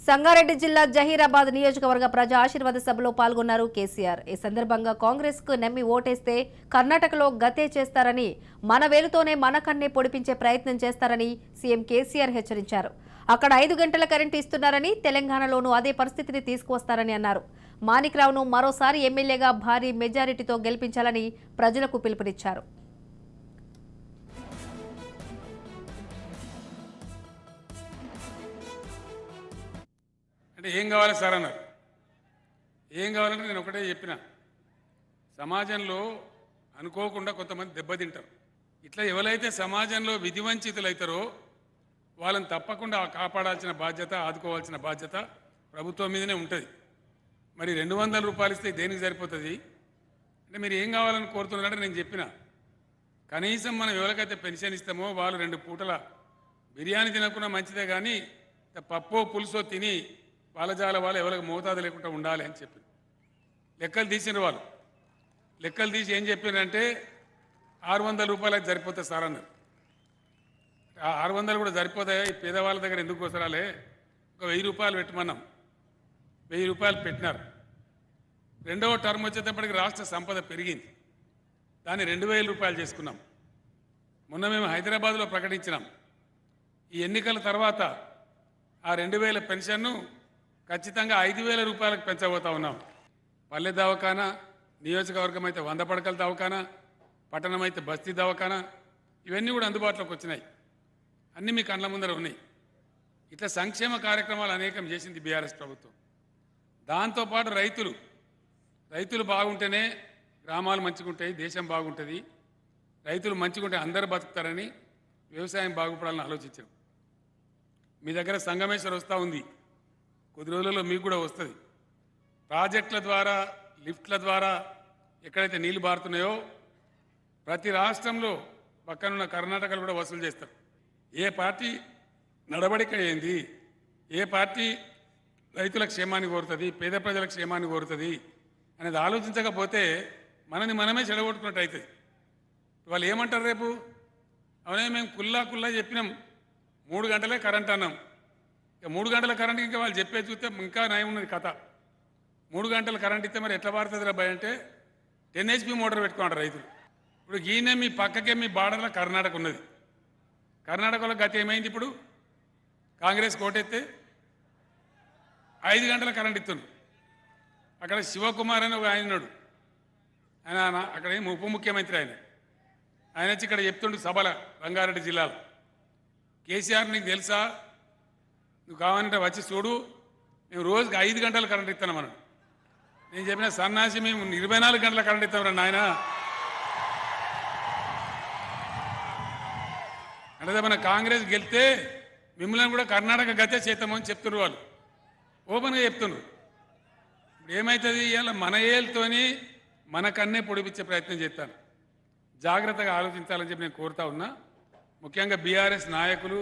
సంగారెడ్డి జిల్లా జహీరాబాద్ నియోజకవర్గ ప్రజా ఆశీర్వాద సభలో పాల్గొన్నారు కేసీఆర్. ఈ సందర్భంగా కాంగ్రెస్ కు నమ్మి ఓటేస్తే కర్ణాటకలో గతే చేస్తారని, మన వేలుతోనే మన కన్నే పొడిపించే ప్రయత్నం చేస్తారని సీఎం కేసీఆర్ హెచ్చరించారు. అక్కడ 5 గంటల కరెంటు ఇస్తున్నారని, తెలంగాణలోనూ అదే పరిస్థితిని తీసుకువస్తారని అన్నారు. మాణిక్రావును మరోసారి ఎమ్మెల్యేగా భారీ మెజారిటీతో గెలిపించాలని ప్రజలకు పిలుపునిచ్చారు. అంటే ఏం కావాలి సార్ అన్నారు. ఏం కావాలంటే నేను ఒకటే చెప్పిన, సమాజంలో అనుకోకుండా కొంతమంది దెబ్బతింటారు. ఇట్లా ఎవరైతే సమాజంలో విధివంచితులైతారో వాళ్ళని తప్పకుండా కాపాడాల్సిన బాధ్యత, ఆదుకోవాల్సిన బాధ్యత ప్రభుత్వం మీదనే ఉంటుంది. మరి 200 రూపాయలు ఇస్తే దేనికి సరిపోతుంది అంటే మీరు ఏం కావాలని కోరుతున్నారంటే నేను చెప్పిన, కనీసం మనం ఎవరికైతే పెన్షన్ ఇస్తామో వాళ్ళు 2 పూటల బిర్యానీ తినకుండా మంచిదే, కానీ పప్పో పులుసో తిని వాళ్ళజాల వాళ్ళు ఎవరికి మోతాదు లేకుండా ఉండాలి అని చెప్పి లెక్కలు తీసిన వాళ్ళు. లెక్కలు తీసి ఏం చెప్పారంటే 600 రూపాయలకు సరిపోతుంది సార్ అన్నారు. 600 కూడా సరిపోతాయి, ఈ పేదవాళ్ళ దగ్గర ఎందుకు వసరాలే, ఒక 1000 రూపాయలు పెట్టమన్నాం. 1000 రూపాయలు పెట్టినారు. రెండవ టర్మ్ వచ్చేటప్పటికి రాష్ట్ర సంపద పెరిగింది, దాన్ని 2000 రూపాయలు చేసుకున్నాం. మొన్న మేము హైదరాబాద్లో ప్రకటించినాం, ఈ ఎన్నికల తర్వాత ఆ 2000 పెన్షన్ను ఖచ్చితంగా 5000 రూపాయలకు పెంచబోతా ఉన్నాం. పల్లె దవాఖానా, నియోజకవర్గం అయితే 100 పడకల దవాఖానా, పట్టణం అయితే బస్తీ దవాఖానా, ఇవన్నీ కూడా అందుబాటులోకి వచ్చినాయి. అన్నీ మీ కళ్ళ ముందర ఉన్నాయి. ఇట్లా సంక్షేమ కార్యక్రమాలు అనేకం చేసింది బీఆర్ఎస్ ప్రభుత్వం. దాంతోపాటు రైతులు బాగుంటేనే గ్రామాలు మంచిగుంటాయి, దేశం బాగుంటుంది. రైతులు మంచిగుంటే అందరూ బతుకుతారని వ్యవసాయం బాగుపడాలని ఆలోచించారు. మీ దగ్గర సంగమేశ్వర్ వస్తూ ఉంది, కొద్ది రోజులలో మీకు కూడా వస్తుంది. ప్రాజెక్టుల ద్వారా, లిఫ్ట్ల ద్వారా ఎక్కడైతే నీళ్లు బారుతున్నాయో ప్రతి రాష్ట్రంలో పక్కనున్న కర్ణాటకలు కూడా వసూలు చేస్తారు. ఏ పార్టీ నడవడిక ఏంది, ఏ పార్టీ రైతుల క్షేమాన్ని కోరుతుంది, పేద ప్రజల క్షేమాన్ని కోరుతుంది అనేది ఆలోచించకపోతే మనని మనమే చెడగొట్టుకున్నట్టు అవుతుంది. వాళ్ళు ఏమంటారు రేపు, అవునే మేము కుల్లా చెప్పినాం 3 గంటలే కరెంట్ అన్నాం. ఇక 3 గంటల కరెంట్ ఇంకా వాళ్ళు చెప్పేది చూస్తే ఇంకా నయం ఉన్నది కథ. 3 గంటల కరెంట్ ఇస్తే మరి ఎట్లా పారుతుంది రాబాయ్ అంటే 10 HP మోటార్ పెట్టుకోండి రైతులు. ఇప్పుడు ఈయన మీ పక్కకే మీ బార్డర్లో కర్ణాటక ఉన్నది. కర్ణాటకలో గతి ఏమైంది, ఇప్పుడు కాంగ్రెస్ కోటెత్తే 5 గంటల కరెంట్ ఇస్తుంది. అక్కడ శివకుమార్ అని ఒక ఆయన ఉన్నాడు, ఆయన అక్కడ ఉప ముఖ్యమంత్రి. ఆయన వచ్చి ఇక్కడ చెప్తుండు సభల, రంగారెడ్డి జిల్లాలో, కేసీఆర్ నీకు తెలుసా, నువ్వు కావాలంటే వచ్చి చూడు, మేము రోజుకి 5 గంటల కరెంట్ ఇస్తున్నాం అన్నాడు. నేను చెప్పిన, సన్నాసి మేము 24 గంటల కరెంట్ ఇస్తాం నాయన అంటే మన కాంగ్రెస్ గెలితే మిమ్మల్ని కూడా కర్ణాటక గతే చేద్దామని చెప్తున్నారు వాళ్ళు, ఓపెన్గా చెప్తున్నారు. ఇప్పుడు ఏమవుతుంది, ఇలా మన ఏళ్ళతోని మన కన్నే పొడిపించే ప్రయత్నం చేస్తాను. జాగ్రత్తగా ఆలోచించాలని చెప్పి నేను కోరుతా ఉన్నా. ముఖ్యంగా బీఆర్ఎస్ నాయకులు,